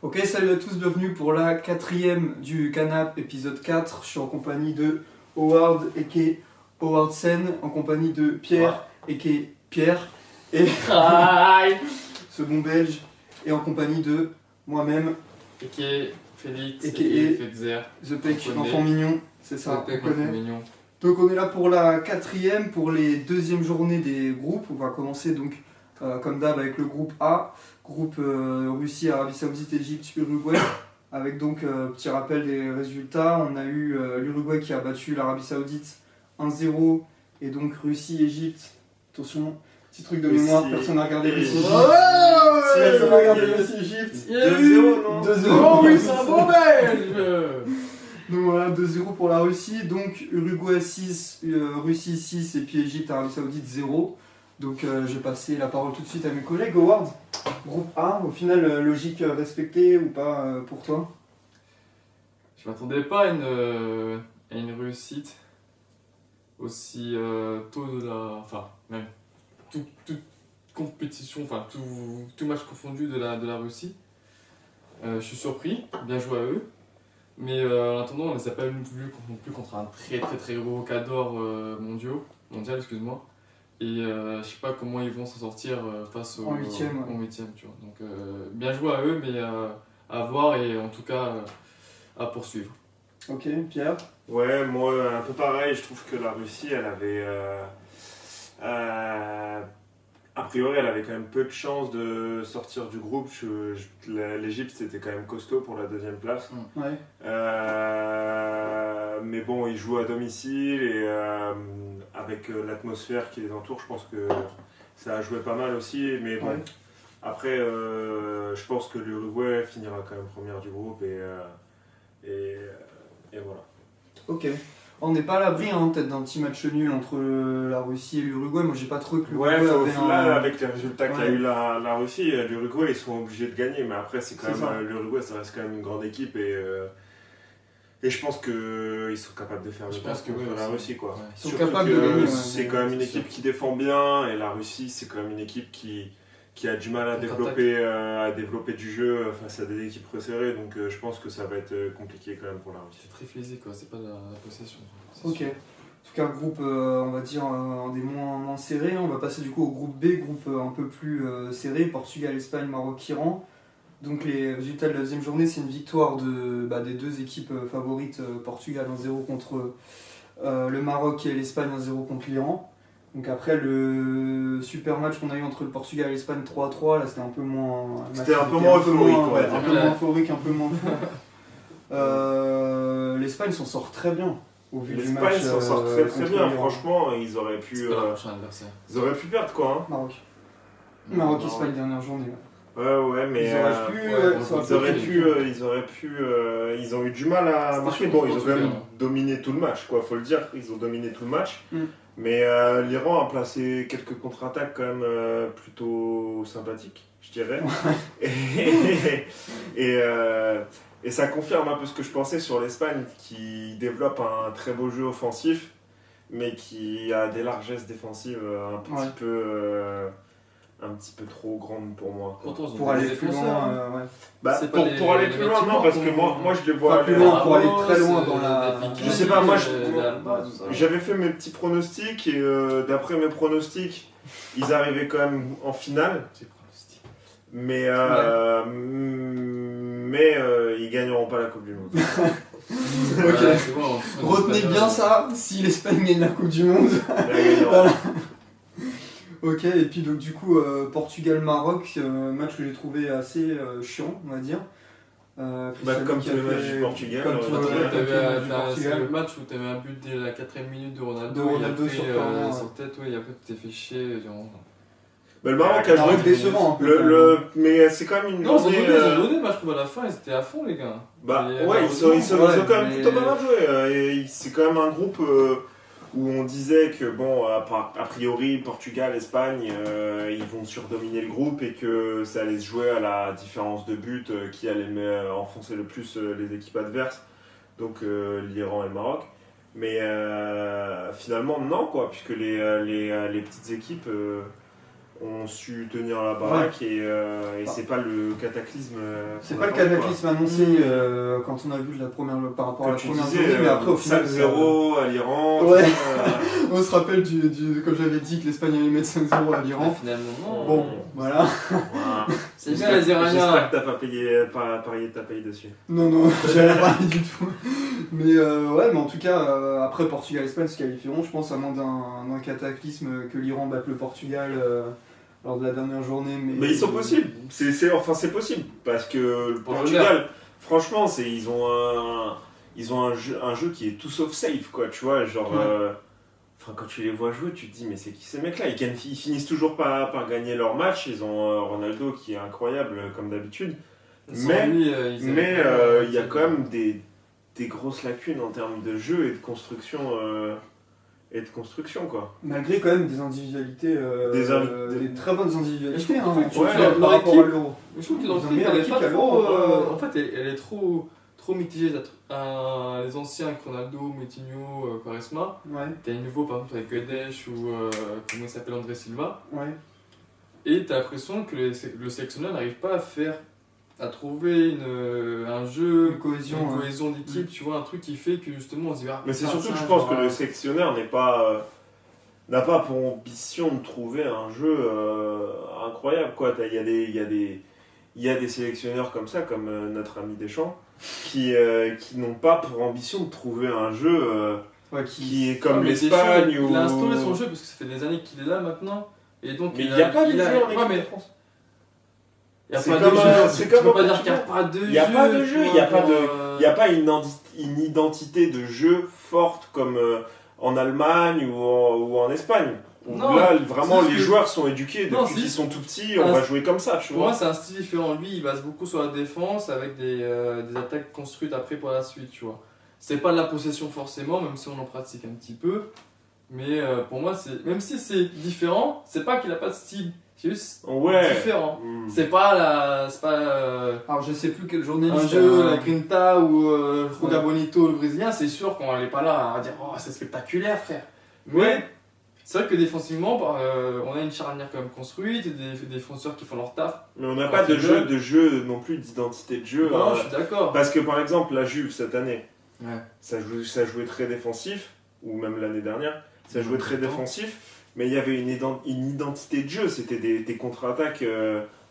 Ok, salut à tous, bienvenue pour la 4ème du Canap, épisode 4. Je suis en compagnie de Howard, aka Howard Sen, en compagnie de Pierre, aka Pierre, et ce bon belge, et en compagnie de moi-même, aka Félix, aka Fetzer, The Peck, on connaît. enfant mignon, c'est ça, on connaît. Donc on est là pour la 4ème, pour les deuxièmes journées des groupes. On va commencer donc comme d'hab avec le groupe A, groupe Russie, Arabie Saoudite, Égypte, Uruguay. Avec donc petit rappel des résultats, on a eu l'Uruguay qui a battu l'Arabie Saoudite 1-0 et donc Russie, Égypte. Attention, petit truc de mémoire, personne n'a regardé Russie, Égypte. Si personne n'a regardé Russie, Égypte, 2-0 non 2-0. Oh oui, c'est un bon belge. Donc voilà, 2-0 pour la Russie. Donc Uruguay 6, Russie 6 et puis Égypte, Arabie Saoudite 0. Donc je vais passer la parole tout de suite à mes collègues. Howard, groupe A, au final, logique respectée ou pas pour toi? Je m'attendais pas à une réussite aussi tôt de la... Enfin, même toute compétition, enfin tout match confondu de la Russie. Je suis surpris, bien joué à eux. Mais en attendant, on ne les a pas vus non plus contre un très gros cadre mondial, excuse-moi. Et je sais pas comment ils vont s'en sortir face au En huitième, ouais. en huitième, tu vois. Donc bien joué à eux, mais à voir et en tout cas à poursuivre. Ok, Pierre? Ouais, moi un peu pareil, je trouve que la Russie, elle avait... a priori, elle avait quand même peu de chances de sortir du groupe. L'Égypte, c'était quand même costaud pour la deuxième place. Ouais. Mais bon, ils jouent à domicile et avec l'atmosphère qui les entoure, je pense que ça a joué pas mal aussi. Mais bon, Ouais. après, je pense que l'Uruguay finira quand même première du groupe et voilà. Ok. On n'est pas à l'abri peut-être d'un petit match nul entre la Russie et l'Uruguay. Moi j'ai pas trop que Ouais, l'Uruguay avait là, avec les résultats qu'a Ouais. eu la Russie, l'Uruguay, ils sont obligés de gagner. Mais après, c'est quand C'est ça. même l'Uruguay, ça reste quand même une grande équipe et je pense qu'ils sont capables de faire le Je taf pense que contre ouais, la aussi. Russie, quoi. Ouais. Ils sont Surtout capables que de gagner, ouais, c'est mais quand même une c'est équipe sûr. qui défend bien et la Russie, c'est quand même une équipe qui a du mal à Contre-attaque. développer du jeu face à des équipes resserrées. Donc je pense que ça va être compliqué quand même pour la Russie. C'est très physique, quoi. C'est pas la possession. C'est Ok. sûr. En tout cas, groupe, on va dire, des moins serrés. On va passer du coup au groupe B, groupe un peu plus serré. Portugal, Espagne, Maroc, Iran. Donc les résultats de la deuxième journée, c'est une victoire des deux équipes favorites. Portugal 1-0 contre le Maroc et l'Espagne 1-0 contre l'Iran. Donc après le super match qu'on a eu entre le Portugal et l'Espagne 3-3, là c'était un peu moins... C'était un peu moins euphorique, on va dire. un peu moins euphorique, un peu moins fou. L'Espagne s'en sort très bien. Au vu du match, L'Espagne s'en sort très contre bien, l'Iran. franchement, ils auraient pu C'est pas leur prochain adversaire. perdre quoi. Hein. Maroc. Maroc-Espagne, dernière journée. Ouais, mais Ils auraient pu, ça aurait pu ils ont eu du mal à C'était marquer. chaud, Bon, ils ont Portugal, quand même hein. dominé tout le match, quoi, faut le dire. Ils ont dominé tout le match. Mm. Mais l'Iran a placé quelques contre-attaques quand même plutôt sympathiques, je dirais. Et ça confirme un peu ce que je pensais sur l'Espagne, qui développe un très beau jeu offensif, mais qui a des largesses défensives un petit peu trop grande pour moi. Quoi. Pourtant, ils ont Pour des aller plus défenseurs, loin, hein. ouais. Bah, C'est pour, pas pour aller les plus loin, non, bâtiments parce que qu'on- moi je les vois Pas plus aller- loin, pour aller très Ramos, loin dans la... David Je sais pas, moi, Alba, tout ça. J'avais fait mes petits pronostics et d'après mes pronostics, ils arrivaient quand même en finale, C'est pronostic. mais ils gagneront pas la Coupe du Monde. Ok. Ouais, c'est bon, Retenez bien ça, si l'Espagne gagne la Coupe du Monde. Ils gagneront. Voilà. Ok, et puis donc du coup Portugal-Maroc, match que j'ai trouvé assez chiant, on va dire. Cristiano comme qui tous a les matchs fait- du Portugal, comme ouais. tous Attends, les matchs du c'est Portugal. le match où t'avais un but dès la 4ème minute de Ronaldo. De Ronaldo il a pris, sur corner, sur tête, ouais, et après tu t'es fait chier. Genre... Bah, le Maroc a Maroc joué. décevant un peu. Mais c'est quand même une Non, journée. ils ont donné, moi je trouve à la fin, ils étaient à fond les gars. Bah Et, ouais, ils ont quand même mais- plutôt pas mal joué. Et c'est quand même un groupe où on disait que bon, a priori, Portugal, Espagne, ils vont surdominer le groupe et que ça allait se jouer à la différence de but qui allait enfoncer le plus les équipes adverses, donc l'Iran et le Maroc. Mais finalement non quoi, puisque les petites équipes ont su tenir la baraque et c'est pas le cataclysme. C'est pas le cataclysme annoncé quand on a vu par rapport à la première journée, mais après au final. 5-0 à l'Iran. Ouais. On se rappelle comme j'avais dit que l'Espagne allait mettre 5-0 à l'Iran. Finalement, bon, voilà. C'est bien les Iraniens. J'espère que t'as pas parié ta paye dessus. Non, j'avais pas du tout. Mais mais en tout cas, après Portugal et Espagne se qualifieront, je pense, à moins d'un cataclysme que l'Iran batte le Portugal lors de la dernière journée. Mais ils sont possibles. C'est possible. Parce que le Portugal, franchement, ils ont un jeu qui est tout sauf safe, quoi. Tu vois, genre. Quand tu les vois jouer, tu te dis, mais c'est qui ces mecs-là? Ils finissent toujours par gagner leur match. Ils ont Ronaldo qui est incroyable, comme d'habitude. Mais il y a quand même des grosses lacunes en termes de jeu et de construction, quoi. Malgré quand même des individualités, des très bonnes individualités par rapport à l'Euro. Je trouve que dans l'équipe, elle est pas trop. En fait, elle est trop mitigée. Les anciens, Ronaldo, Moutinho, Quaresma. Ouais. T'as les nouveaux, par exemple, avec Guedes ou comment il s'appelle, André Silva. Ouais. Et t'as l'impression que le sélectionneur n'arrive pas à trouver un jeu, une cohésion d'équipe, tu vois, un truc qui fait que justement on se dit. Mais c'est surtout que je pense que le sélectionneur n'a pas pour ambition de trouver un jeu incroyable, quoi. Il y a des sélectionneurs comme ça, comme notre ami Deschamps, qui n'ont pas pour ambition de trouver un jeu qui est comme l'Espagne. Il a instauré son jeu parce que ça fait des années qu'il est là maintenant. Et donc, mais il n'y a pas de jeu en équipe de France. Il n'y a pas de jeu. Tu peux pas dire qu'il n'y a pas de jeu. Il n'y a pas de jeu, il n'y a pas une identité de jeu forte comme en Allemagne ou en Espagne. Non, là, vraiment, les joueurs sont éduqués depuis qu'ils sont tout petits, on va jouer comme ça, tu vois. Pour moi, c'est un style différent. Lui, il base beaucoup sur la défense avec des attaques construites après pour la suite, tu vois. C'est pas de la possession forcément, même si on en pratique un petit peu. Mais pour moi, même si c'est différent, c'est pas qu'il a pas de style. C'est juste différent. C'est pas alors je sais plus quelle journée un jeu, la Grinta ou Ruda Bonito, le Brésilien, c'est sûr qu'on n'est pas là à dire oh c'est spectaculaire frère. Mais c'est vrai que défensivement, on a une charnière quand même construite, des défenseurs qui font leur taf. Mais on n'a pas de jeu non plus, d'identité de jeu. Non, je suis d'accord. Parce que par exemple, la Juve cette année, ça jouait très défensif, ou même l'année dernière, ça jouait très défensif. Mais il y avait une identité de jeu, c'était des contre-attaques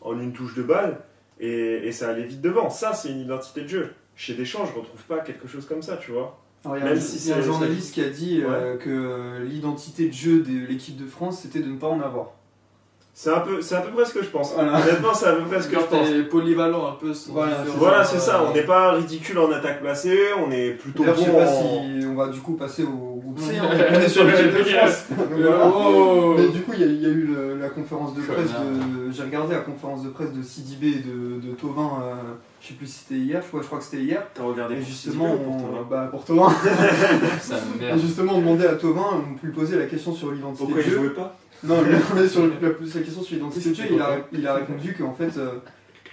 en une touche de balle et ça allait vite devant. Ça, c'est une identité de jeu. Chez Deschamps, je retrouve pas quelque chose comme ça, tu vois. Alors, il y a un journaliste qui a dit que l'identité de jeu de l'équipe de France, c'était de ne pas en avoir. C'est à peu près ce que je pense. Honnêtement, c'est à peu près ce que je pense. T'es polyvalent un peu. Voilà, c'est ça. On n'est pas ridicule en attaque placée, on est plutôt bon. Je sais pas si on va du coup passer au groupe C. On est sur l'équipe de France. Mais du coup, il y a eu la conférence de presse j'ai regardé la conférence de presse de Sidibé et de Thauvin. Je sais plus si c'était hier. Je crois que c'était hier. T'as regardé et justement pour Thauvin. Justement, on demandait à Thauvin, on lui posait la question sur l'identité de jeu. Pourquoi il jouait pas? Non, mais sur la question sur l'identité de jeu, il a répondu qu'en fait,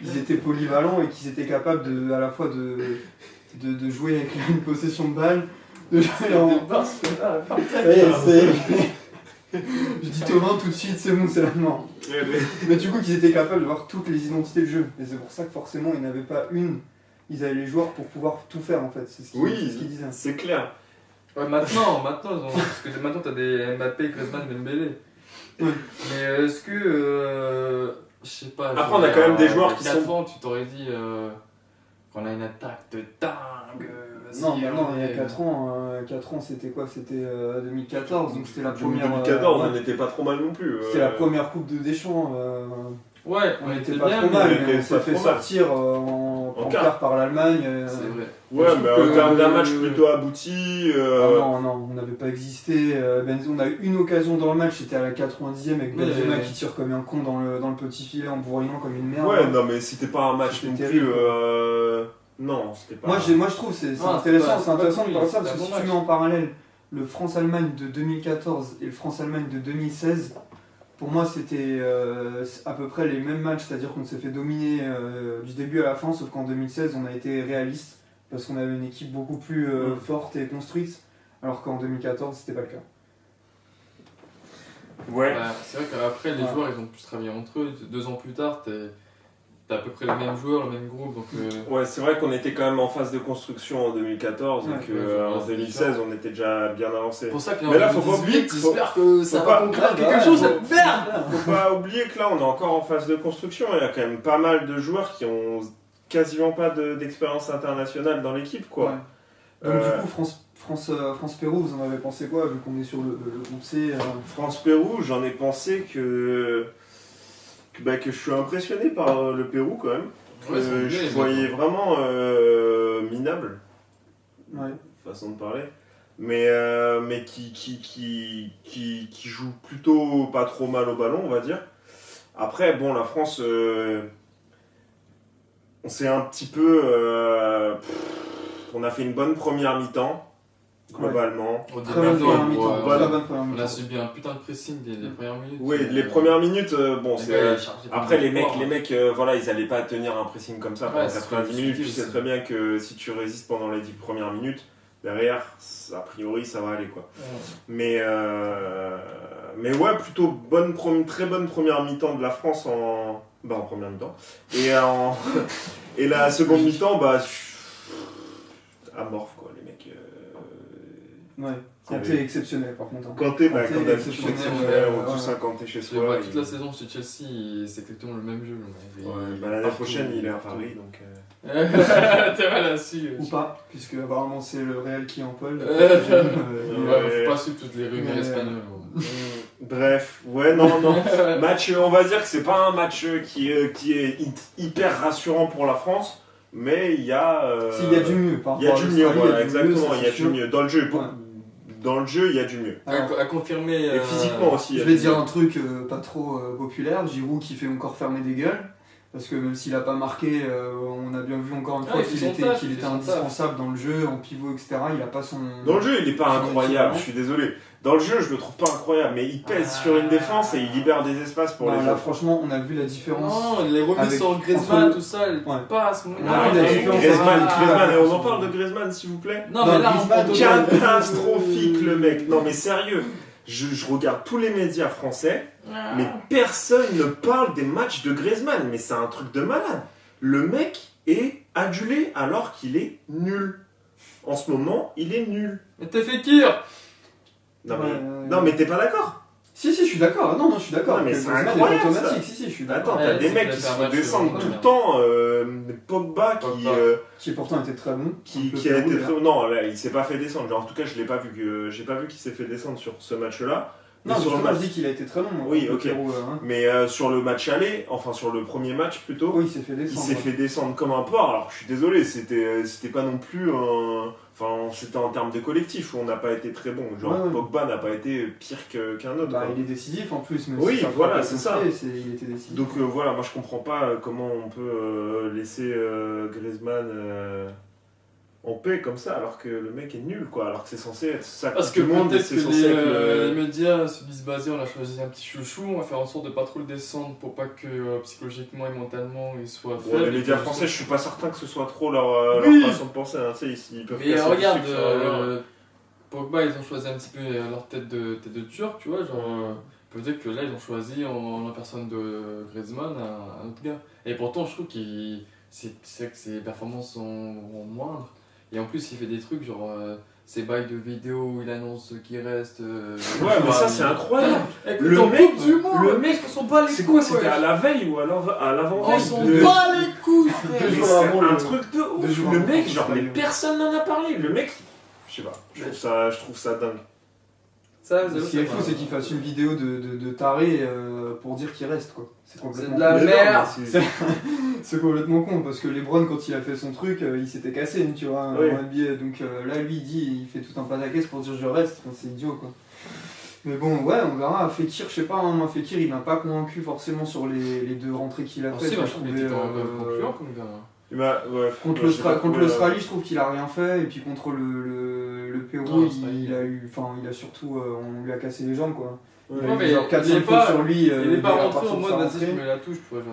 ils étaient polyvalents et qu'ils étaient capables à la fois de jouer avec une possession de balle, de jouer en... Je dis Thauvin tout de suite, c'est bon, c'est la mort. Mais du coup, qu'ils étaient capables de voir toutes les identités de jeu. Et c'est pour ça que forcément, ils n'avaient pas une. Ils avaient les joueurs pour pouvoir tout faire en fait. C'est ce qu'ils disaient. C'est clair. Ouais, maintenant, parce que maintenant, t'as des Mbappé, Griezmann, Dembélé. Oui. Mais est-ce que. Je sais pas. Après, on a quand même des joueurs qui sont. Ans, tu t'aurais dit qu'on a une attaque de dingue. Non, il y a 4 ans. 4 ans, c'était quoi? C'était 2014, donc c'était la première. 2014, on n'était pas trop mal non plus. C'était la première Coupe de Deschamps. Ouais, on était pas trop mal, mais on s'est fait sortir en quart par l'Allemagne. C'est vrai. Ouais, mais en termes d'un match plutôt abouti. Non, on n'avait pas existé. On a eu une occasion dans le match, c'était à la 90e avec Benzema qui tire comme un con dans le petit filet en bourrinant comme une merde. Ouais, non, mais c'était pas un match non plus. Non, c'était pas. Moi, je trouve c'est intéressant de parler de ça parce que si tu mets en parallèle le France-Allemagne de 2014 et le France-Allemagne de 2016. Pour moi, c'était à peu près les mêmes matchs, c'est-à-dire qu'on s'est fait dominer du début à la fin, sauf qu'en 2016, on a été réaliste parce qu'on avait une équipe beaucoup plus forte et construite, alors qu'en 2014, c'était pas le cas. Ouais. C'est vrai qu'après, les joueurs, ils ont pu se travailler entre eux. 2 ans plus tard, t'as à peu près les mêmes joueurs, le même groupe. Donc, Ouais, c'est vrai qu'on était quand même en phase de construction en 2014 et qu'en 2016, on était déjà bien avancé. C'est pour ça que mais là, faut pas oublier, j'espère que ça va conclure quelque ouais, chose, cette merde. Faut pas oublier que là, on est encore en phase de construction. Il y a quand même pas mal de joueurs qui ont quasiment pas d'expérience internationale dans l'équipe, quoi. Ouais. Donc du coup, France-Pérou, vous en avez pensé quoi, vu qu'on est sur le groupe C France-Pérou, j'en ai pensé que je suis impressionné par le Pérou quand même. Ouais, Je voyais vraiment minable, façon de parler, mais qui joue plutôt pas trop mal au ballon, on va dire. Après, bon, la France, on s'est un petit peu... on a fait une bonne première mi-temps. Globalement. Très bonne première mi-temps. On a subi un putain de pressing des premières minutes. Oui, les premières minutes, bon, c'est. Après, les mecs, voilà, ils allaient pas tenir un pressing comme ça pendant 90 minutes. Tu sais très bien que si tu résistes pendant les 10 premières minutes, derrière, a priori, ça va aller, quoi. Ouais. Mais ouais, plutôt très bonne première mi-temps de la France en première mi-temps. Et la seconde mi-temps, amorphe, quoi, les mecs. Ouais, Kanté exceptionnel par contre. Kanté, comme d'habitude, on touche un Kanté chez soi. Toute la saison chez Chelsea, c'est exactement le même jeu. L'année prochaine, il est à Paris, donc. T'es mal assis. Ou pas, puisque apparemment c'est le Real qui en pole. Faut pas suivre toutes les rumeurs espagnoles. Bref, non. Match, on va dire que c'est pas un match qui est hyper rassurant pour la France. Mais il y a. S'il y a du mieux, il y a du mieux, voilà, exactement, il y a du mieux. Dans le jeu, il y a du mieux. À confirmer. Et physiquement aussi. Je vais dire un truc pas trop populaire. Giroud qui fait encore fermer des gueules. Parce que même s'il n'a pas marqué, on a bien vu encore une fois qu'il était indispensable dans le jeu, en pivot, etc. Il n'a pas son. Dans le jeu, il n'est pas incroyable, je suis désolé. Dans le jeu, je le trouve pas incroyable, mais il pèse sur une défense et il libère des espaces pour les gens. Là, franchement, on a vu la différence. Non, les remises sur Griezmann, tout ça, elle passe. Griezmann, on en parle de Griezmann, s'il vous plaît. Non, mais là, catastrophique, le mec. Non, mais sérieux. Je regarde tous les médias français, mais personne ne parle des matchs de Griezmann. Mais c'est un truc de malade. Le mec est adulé alors qu'il est nul. En ce moment, il est nul. Mais t'es Fekir. Non, mais t'es pas d'accord? Si, je suis d'accord. Non, je suis d'accord. Non, mais c'est incroyable, ça. Si, je suis d'accord. Attends, t'as des mecs qui se font descendre tout le temps. Pogba qui pourtant était très bon. Qui a été très bon. Non, là, il s'est pas fait descendre. Genre, en tout cas, je l'ai pas vu. J'ai pas vu qu'il s'est fait descendre sur ce match-là. Non, sur le match, je dis qu'il a été très bon. Oui, ok. Mais sur le match aller, enfin sur le premier match plutôt, il s'est fait descendre. Il s'est fait descendre comme un porc. Alors, je suis désolé, c'était pas non plus Enfin, c'était en termes de collectif où on n'a pas été très bon. Genre, Pogba n'a pas été pire qu'un autre. Il est décisif en plus. Mais oui, voilà, c'est ça. Il était décisif. Donc voilà, moi je comprends pas comment on peut laisser Griezmann en paix comme ça alors que le mec est nul, quoi. Alors que c'est censé être ça. Parce que peut-être que les médias se disent on a choisi un petit chouchou, on va faire en sorte de pas trop le descendre pour pas que psychologiquement et mentalement il soit faible. Les médias français, je suis pas certain que ce soit trop leur façon de penser. Hein. Ils peuvent. Mais regarde, Pogba, ils ont choisi un petit peu leur tête de turc, tu vois, genre. Peut-être que là ils ont choisi en la personne de Griezmann un autre gars. Et pourtant je trouve que ses performances sont moindres. Et en plus, il fait des trucs genre ses bails de vidéo où il annonce qu'il reste. Mais ça, c'est incroyable. Le mec, on s'en bat les couilles. C'est quoi? C'était à la veille ou à l'avant-veille? On s'en bat les couilles, frère. C'est un truc de ouf. Le mec, genre, mais personne n'en a parlé. Le mec, je sais pas, je trouve ça dingue. Ce qui est fou, c'est qu'il fasse une vidéo de taré pour dire qu'il reste, quoi. C'est de la merde. C'est complètement con parce que LeBron, quand il a fait son truc, il s'était cassé, tu vois, en NBA. Donc là, lui, il fait tout un pataquès pour dire je reste. Enfin, c'est idiot, quoi. Mais bon, on verra. Fekir, je sais pas, Fekir, il m'a pas convaincu forcément sur les deux rentrées qu'il a faites. Je trouve qu'il était concluant comme gars. Contre l'Australie, je trouve qu'il a rien fait. Et puis contre le Pérou, il a surtout, on lui a cassé les jambes, quoi. Mais genre 4-5 fautes sur lui. Il est pas rentré en mode vas-y, je mets la touche, tu vois.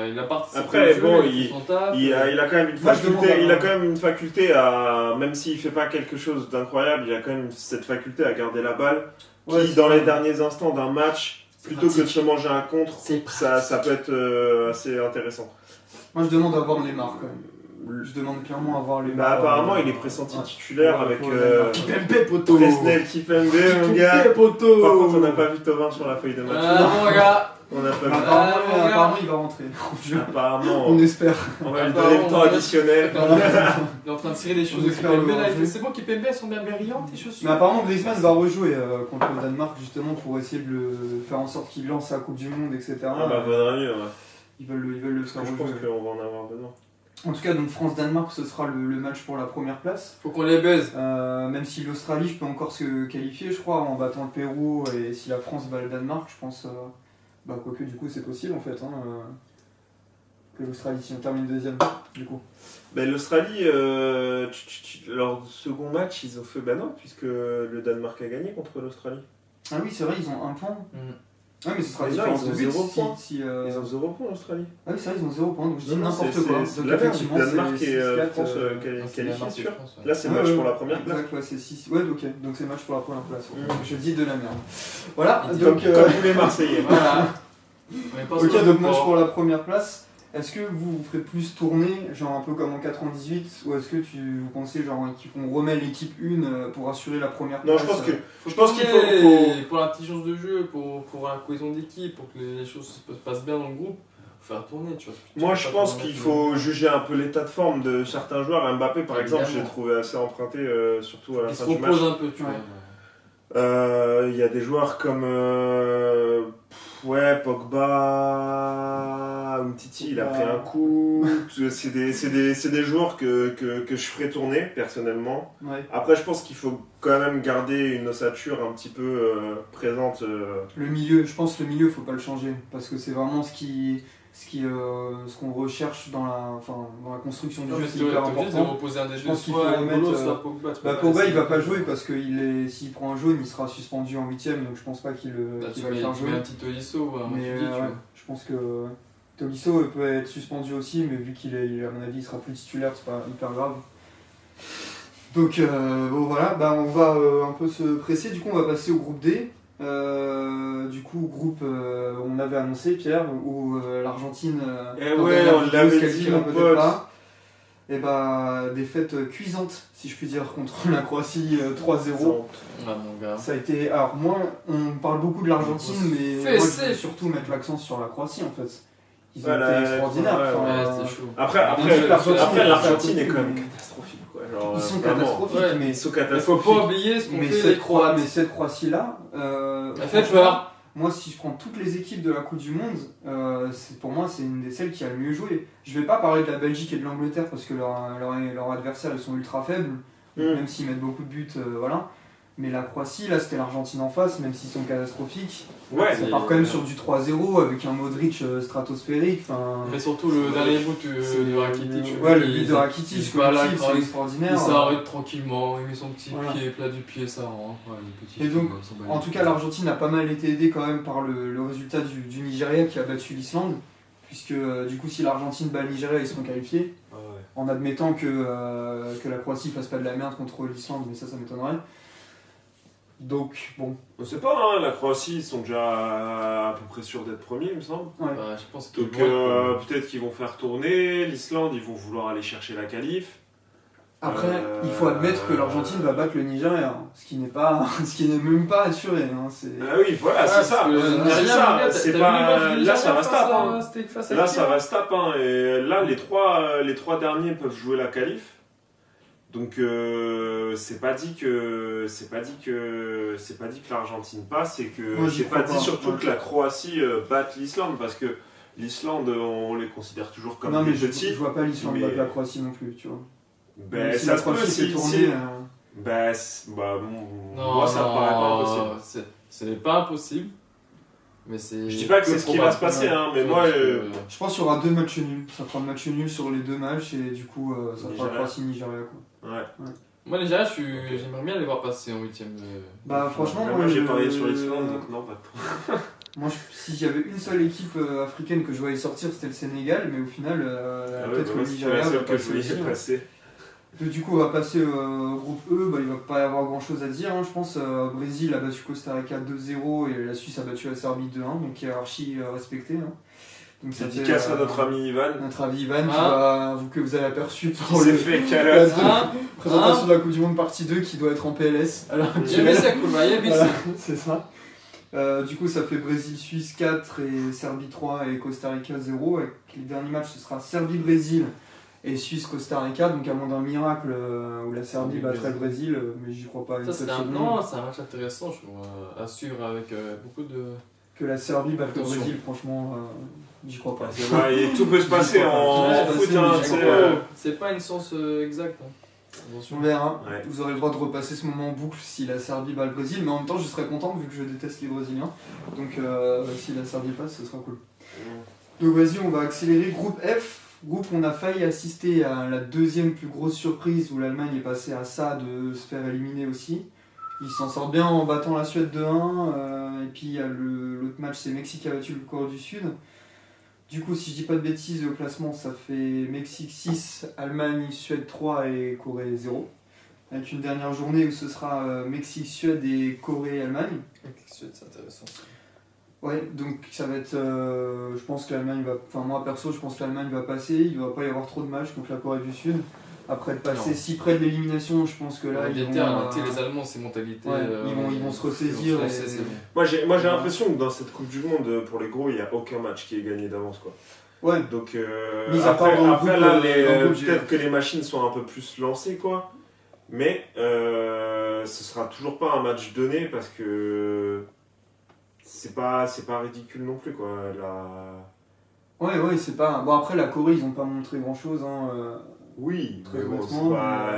Il a participé. Après, bon, il a quand même une faculté. Il a quand même une faculté à, même s'il fait pas quelque chose d'incroyable, il a quand même cette faculté à garder la balle. qui, dans les derniers instants d'un match, plutôt que de se manger un contre, ça peut être assez intéressant. Moi, je demande à voir Neymar quand même. Je demande clairement à voir Neymar. Bah, apparemment, il est pressenti titulaire avec Kipembe, poto. Presnel Kipembe, mon gars. Poto. Par contre, on n'a pas vu Thauvin sur la feuille de match. Mon gars. On n'a pas vu. Apparemment, il va rentrer. Apparemment, on espère. On va lui donner le temps additionnel. Il est en train de tirer les choses de Kipembe là. C'est bon, Kipembe, elles sont bien brillantes, tes chaussures. Mais apparemment, Griezmann va rejouer contre le Danemark justement pour essayer de le faire en sorte qu'il lance la Coupe du Monde, etc. Ah bah, vaudrait mieux, ouais. Ils veulent le faire rejouer. Je pense qu'on va en avoir besoin. En tout cas, donc France-Danemark, ce sera le match pour la première place. Faut qu'on les baise. Même si l'Australie, je peux encore se qualifier, je crois, en battant le Pérou. Et si la France bat le Danemark, je pense. Quoique, du coup, c'est possible en fait. Que l'Australie, si on termine deuxième, du coup. Ben, l'Australie, leur second match, ils ont fait. Ben non, puisque le Danemark a gagné contre l'Australie. Ah oui, c'est vrai, ils ont un point. Ah, mais ce sera ils ont 0 points. Ils ont 0 points, l'Australie. Ah oui, c'est vrai, ils ont 0 points, donc je dis n'importe quoi. C'est donc effectivement, Danemark et France qualifiés sûr. Là, c'est match pour la première place. Exact, ouais, c'est 6. Ouais, ok, donc c'est match pour la première place. Je dis de la merde. Voilà, donc. Comme tous les Marseillais. Voilà. Ok, donc match pour la première place. Est-ce que vous ferez plus tourner, genre un peu comme en 98, ou est-ce que vous pensez genre qu'on remet l'équipe 1 pour assurer la première place? Non, je pense qu'il faut... Pour l'intelligence de jeu, pour la cohésion d'équipe, pour que les choses se passent bien dans le groupe, faut faire tourner, tu vois. Moi, je pense qu'il faut juger un peu l'état de forme de certains joueurs. Mbappé, par exemple, j'ai trouvé assez emprunté, surtout à la fin du match. Il se repose un peu, tu vois. Il y a des joueurs comme Pogba, Umtiti, il a pris un coup. C'est des joueurs que je ferais tourner personnellement. Ouais. Après, je pense qu'il faut quand même garder une ossature un petit peu présente. Le milieu, je pense que le milieu, faut pas le changer parce que c'est vraiment ce qu'on recherche dans la construction du jeu, c'est hyper important. De reposer un des deux, soit N'Golo, soit Pogba. Pogba, il va pas jouer parce que s'il prend un jaune, il sera suspendu en 8ème, donc je pense pas qu'il va le faire jouer. Un petit Tolisso, je pense que Tolisso peut être suspendu aussi, mais vu qu'il est, à mon avis, il sera plus titulaire, c'est pas hyper grave. Donc voilà, on va un peu se presser, du coup on va passer au groupe D. Du coup, groupe, on avait annoncé, Pierre, où l'Argentine on l'avait dit, mon pote. Et défaite cuisante, si je puis dire, contre la Croatie 3-0. Ça a été. Alors, moi, on parle beaucoup de l'Argentine, mais moi, je vais surtout mettre l'accent sur la Croatie en fait. Ils ont été extraordinaires. Après, l'Argentine est quand même catastrophique. Genre, ils sont catastrophiques, mais il faut pas oublier ce qu'on fait les Croates. Mais cette Croatie-là, elle fait peur. Moi, si je prends toutes les équipes de la Coupe du Monde, pour moi, c'est une des celles qui a le mieux joué. Je vais pas parler de la Belgique et de l'Angleterre parce que leurs adversaires ils sont ultra faibles, même s'ils mettent beaucoup de buts, voilà. Mais la Croatie, là, c'était l'Argentine en face, même s'ils sont catastrophiques. Ça part quand même sur du 3-0 avec un Modric stratosphérique. Mais surtout le dernier but de Rakitic. Le but de Rakitic, c'est extraordinaire. Il s'arrête tranquillement, il met son petit pied plat du pied, ça rentre. Et donc, en tout cas, l'Argentine a pas mal été aidée quand même par le résultat du Nigeria qui a battu l'Islande. Puisque du coup, si l'Argentine bat le Nigeria, ils seront qualifiés. En admettant que la Croatie fasse pas de la merde contre l'Islande, mais ça m'étonnerait. Donc, bon. On sait pas, la Croatie, ils sont déjà à peu près sûrs d'être premiers, il me semble. Ouais. Je pense donc, peut-être qu'ils vont faire tourner. L'Islande, ils vont vouloir aller chercher la qualif. Après, il faut admettre que l'Argentine va battre le Nigeria, ce qui n'est même pas assuré. Ah oui, voilà, c'est ça. Là, ça va se taper. Là, ça va se taper. Et là, les trois derniers peuvent jouer la qualif. Donc c'est pas dit que l'Argentine passe et que c'est pas dit surtout que la Croatie batte l'Islande parce que l'Islande on les considère toujours comme des petits. Je vois pas l'Islande battre la Croatie non plus, tu vois. Ben ça se peut si tourner. Moi ça me paraît pas impossible. Ce n'est pas impossible. Mais c'est. Je dis pas que c'est ce qui va se passer, mais moi. Je pense qu'il y aura 2 matchs nuls. Ça fera match nul sur les 2 matchs et du coup ça fera Croatie-Nigeria quoi. Ouais. Moi Nigeria, j'aimerais bien les voir passer en 8ème. Franchement, moi j'ai parié sur l'Islande donc non pas trop. Moi si j'avais une seule équipe africaine que je voyais sortir c'était le Sénégal, mais au final peut-être que le Nigeria va passer. Donc, du coup, on va passer au groupe E. Bah, il va pas y avoir grand chose à dire, hein, je pense. Brésil a battu Costa Rica 2-0 et la Suisse a battu la Serbie 2-1, donc hiérarchie respectée. Hein. Donc, ça dédicace à notre ami Ivan. Notre ami Ivan, que vous avez aperçu pour le fait calotte. Présentation de la Coupe du Monde partie 2 qui doit être en PLS. C'est ça. Du coup, ça fait Brésil-Suisse 4 et Serbie 3 et Costa Rica 0. Et les derniers matchs, ce sera Serbie-Brésil et Suisse-Costa Rica. Donc, à moins d'un miracle où la Serbie battrait le Brésil, mais j'y crois pas. Ça, c'est un match intéressant, je trouve, à suivre avec beaucoup de. Que la Serbie batte le Brésil, franchement, j'y crois pas. Tout peut se passer en foot. C'est pas une science exacte. Hein. On verra. Ouais. Vous aurez le droit de repasser ce moment en boucle si la Serbie bat le Brésil, mais en même temps, je serais content vu que je déteste les Brésiliens. Donc, si la Serbie passe, ce sera cool. Donc, vas-y, on va accélérer. Groupe F. Groupe, on a failli assister à la deuxième plus grosse surprise où l'Allemagne est passée à ça de se faire éliminer aussi. Ils s'en sortent bien en battant la Suède 2-1. Et puis, l'autre match, c'est Mexique qui a battu le Corée du Sud. Du coup, si je dis pas de bêtises, au classement, ça fait Mexique 6, Allemagne, Suède 3 et Corée 0. Avec une dernière journée où ce sera Mexique, Suède et Corée, Allemagne. Mexique-Suède, c'est intéressant. Ouais, donc ça va être. Je pense que l'Allemagne va. Enfin, moi perso, je pense que l'Allemagne va passer. Il ne va pas y avoir trop de matchs contre la Corée du Sud. Après de passer si près de l'élimination, je pense que là. Les Allemands, c'est mentalité. Ouais, ils vont se ressaisir. Moi j'ai l'impression que dans cette Coupe du Monde, pour les gros, il n'y a aucun match qui est gagné d'avance, quoi. Ouais. Donc après là, peut-être que les machines sont un peu plus lancées, quoi. Mais ce sera toujours pas un match donné parce que c'est pas ridicule non plus, quoi. Ouais, c'est pas. Bon, après la Corée, ils ont pas montré grand chose. Hein, oui, très bon,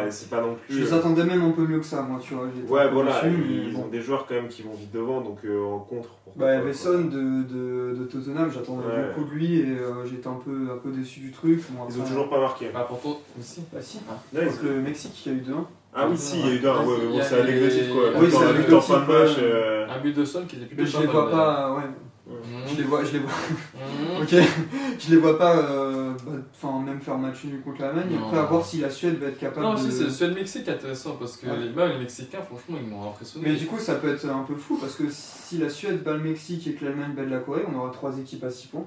c'est pas non plus. Je les attendais même un peu mieux que ça, moi, tu vois. Ouais, voilà, ils ont des joueurs quand même qui vont vite devant, donc en contre. Il y avait Son de Tottenham, j'attendais beaucoup de lui et j'étais un peu déçu du truc. Bon, ils ont toujours pas marqué. Pourtant, aussi. Bah si, contre le Mexique, il y a eu 2-1. Ah oui, si, il y a eu 2-1, c'est anecdotique, quoi. Oui, c'est anecdotique. Un but de Son qui était plutôt. Je les vois pas, ouais. Je les vois. Ok, je les vois pas même faire match nul contre l'Allemagne. Après, à voir si la Suède va être capable de. Non, si, c'est Suède-Mexique intéressant parce que les Mexicains, franchement, ils m'ont impressionné. Mais du coup, ça peut être un peu fou parce que si la Suède bat le Mexique et que l'Allemagne bat la Corée, on aura 3 équipes à 6 points.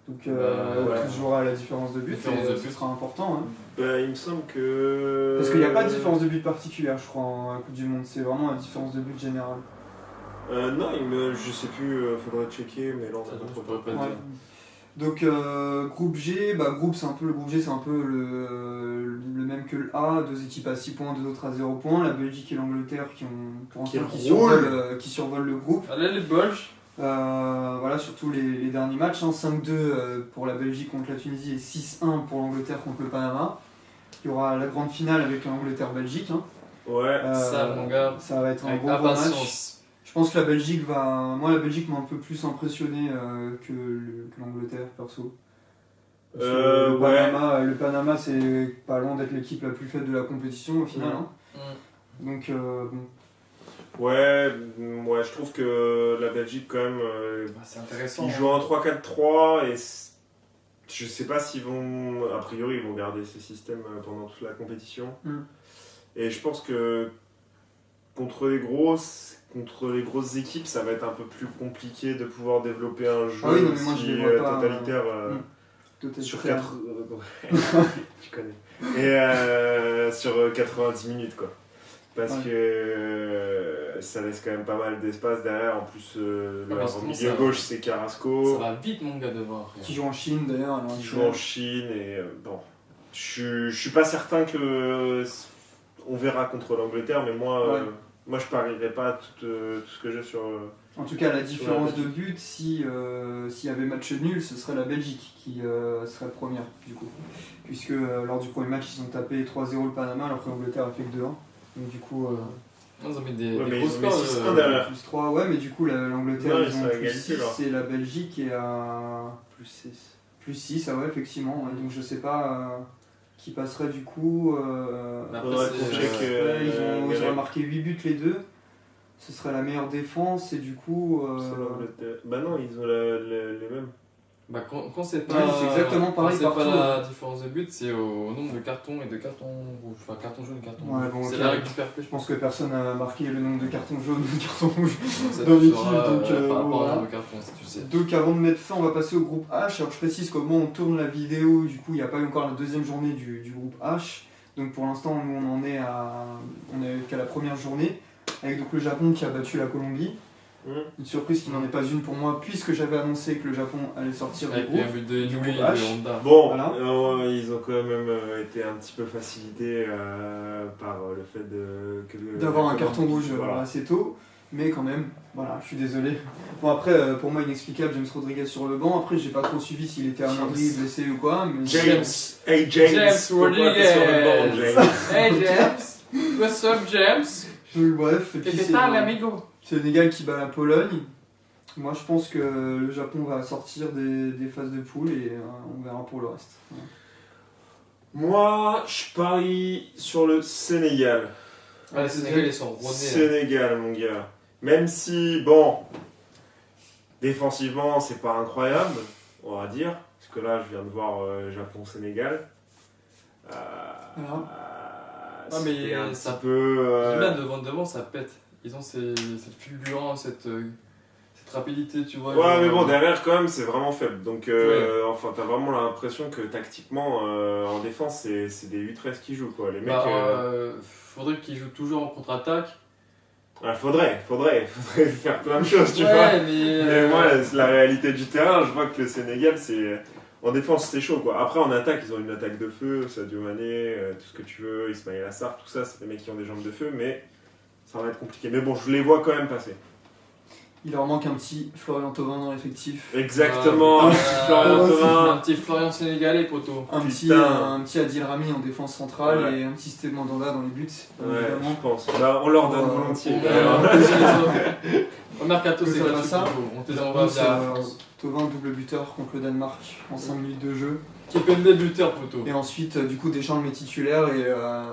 Donc, toujours à la différence de but, ce sera important. Hein. Il me semble que. Parce qu'il n'y a pas de différence de but particulière, je crois, en Coupe du Monde. C'est vraiment la différence de but générale. Non, je sais plus, faudrait checker, mais là on peut pas dire. Donc groupe G, le groupe G c'est un peu le même que le A, 2 équipes à 6 points, 2 autres à 0 points, la Belgique et l'Angleterre qui survolent le groupe. Allez les Belges. Voilà, surtout les derniers matchs, hein, 5-2 pour la Belgique contre la Tunisie et 6-1 pour l'Angleterre contre le Panama. Il y aura la grande finale avec l'Angleterre-Belgique. Hein. Ouais, ça mon gars, ça va être un bon match. Je pense que la Belgique la Belgique m'a un peu plus impressionné que l'Angleterre, perso. Le Panama, c'est pas loin d'être l'équipe la plus faible de la compétition au final. Hein. Donc, bon. Ouais, je trouve que la Belgique, quand même, c'est intéressant. Ils jouent en 3-4-3 et je sais pas s'ils vont. A priori, ils vont garder ces systèmes pendant toute la compétition. Et je pense que contre les grosses équipes, ça va être un peu plus compliqué de pouvoir développer un jeu totalitaire sur 4 tu connais. Et sur 90 minutes, quoi. Parce que ça laisse quand même pas mal d'espace derrière. En plus, leur milieu gauche, c'est Carrasco. Ça va vite, mon gars, de voir. Qui joue en Chine, d'ailleurs. Qui joue en Chine. Et bon, je suis pas certain que on verra contre l'Angleterre, mais moi je parierais pas tout ce que j'ai sur. En tout cas, la différence de but, s'il y avait match nul, ce serait la Belgique qui serait première, du coup. Puisque lors du premier match, ils ont tapé 3-0 le Panama, alors que l'Angleterre a fait que 2-1. Donc, du coup. Ils ont mis des gros scores. Plus 3, ouais, mais du coup, l'Angleterre, ils ont plus 6 et la Belgique est à. Plus 6. Plus 6, ah ouais, effectivement. Donc, je sais pas. Qui passerait du coup. Ils auraient marqué 8 buts les deux. Ce serait la meilleure défense et du coup. C'est l'Angleterre. Bah non, ils ont les mêmes. Bah, quand c'est pas, Ouais, c'est exactement pareil quand c'est partout, pas la différence de but, c'est au nombre de cartons et de cartons rouges. Enfin, carton jaune, carton Ouais, rouge. bon, C'est ok. la règle du fair play. Je pense que personne n'a marqué le nombre de cartons jaunes ou de cartons rouges Ça, dans tu l'équipe. sauras, Donc, par rapport voilà. au nombre de cartons, si tu sais. Donc avant de mettre fin, on va passer au groupe H. Alors je précise qu'au moment où on tourne la vidéo, du coup il n'y a pas eu encore la deuxième journée du groupe H. Donc pour l'instant nous on est qu'à la première journée, avec donc le Japon qui a battu la Colombie. Une surprise qui n'en est pas une pour moi, puisque j'avais annoncé que le Japon allait sortir du Avec groupe. un but de Inouï et de H. Honda. Bon, Voilà. ils ont quand même été un petit peu facilités par le fait D'avoir un carton rouge Voilà. assez tôt, mais quand même, voilà, je suis désolé. Bon après, pour moi inexplicable, James Rodriguez sur le banc. Après j'ai pas trop suivi s'il était amoindri, blessé ou quoi. Mais James, hey James, pourquoi t'es sur le banc, James? Hey James, what's up James? Donc, bref, et puis Que c'est tal amigo? Sénégal qui bat la Pologne. Moi je pense que le Japon va sortir des phases de poule et on verra pour le reste. Voilà. Moi, je parie sur le Sénégal. Ouais, les Sénégalais ils sont rodés. Sénégal, mon gars. Même si, bon, défensivement, c'est pas incroyable, on va dire. Parce que là, je viens de voir Japon-Sénégal. Ah, mais c'était un ça- petit peu. J'aime bien devant, ça pète. Ils ont cette fulgurance, cette rapidité, tu vois. Ouais, mais bon, derrière, quand même, c'est vraiment faible. Donc, enfin, t'as vraiment l'impression que tactiquement, en défense, c'est des 8-13 qui jouent, quoi. Les mecs. Faudrait qu'ils jouent toujours en contre-attaque. Faudrait faire plein de choses, tu vois. Ouais, mais. Mais moi, la réalité du terrain, je vois que le Sénégal, c'est. En défense, c'est chaud, quoi. Après, en attaque, ils ont une attaque de feu, Sadio Mané, tout ce que tu veux, Ismaïla Sarr, tout ça, c'est des mecs qui ont des jambes de feu, mais ça va être compliqué. Mais bon, je les vois quand même passer. Il leur manque un petit Florian Thauvin dans l'effectif. Exactement, un petit Florian Un Thauvin. petit Florian Sénégalais, poteau. Un petit Adil Rami en défense centrale Ouais. et un petit Steve Mandanda dans les buts, Ouais, évidemment. je pense. Bah, on leur donne volontiers. Au mercato, c'est Ça va, gratuit, ça. poteau. On te les envoie C'est, via France. Thauvin double buteur contre le Danemark en 5 minutes de jeu. Kipembe buteur, poteau. Et ensuite, du coup, Deschamps le met titulaire et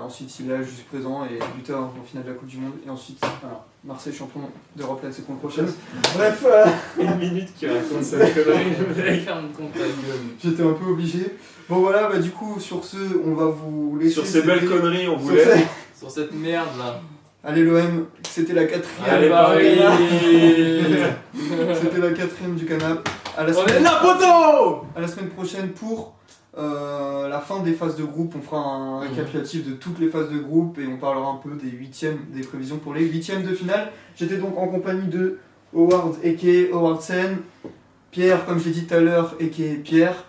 ensuite il est là juste présent et buteur en finale de la Coupe du Monde. Et ensuite, voilà, Marseille champion d'Europe la saison prochaine. Bref, Une minute qui raconte cette connerie, le mec. Ferme compte ta gueule. j'étais un peu obligé. Bon voilà, bah du coup, sur ce, on va vous laisser. Sur ces belles C'était- conneries, on sur voulait. ces- Sur cette merde là. Allez l'OM, c'était la 4ème. Allez, Paris. C'était la 4ème du canap. À la On est semaine, là, poteau. à la semaine prochaine pour la fin des phases de groupe. On fera un récapitulatif de toutes les phases de groupe et on parlera un peu des prévisions pour les 8e de finale. J'étais donc en compagnie de Howard aka Howard Sen, Pierre, comme je l'ai dit tout à l'heure, aka Pierre,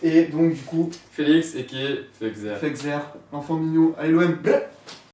et donc du coup Félix et qui est Fexer. Fexer, l'enfant mignon. Allez l'OM.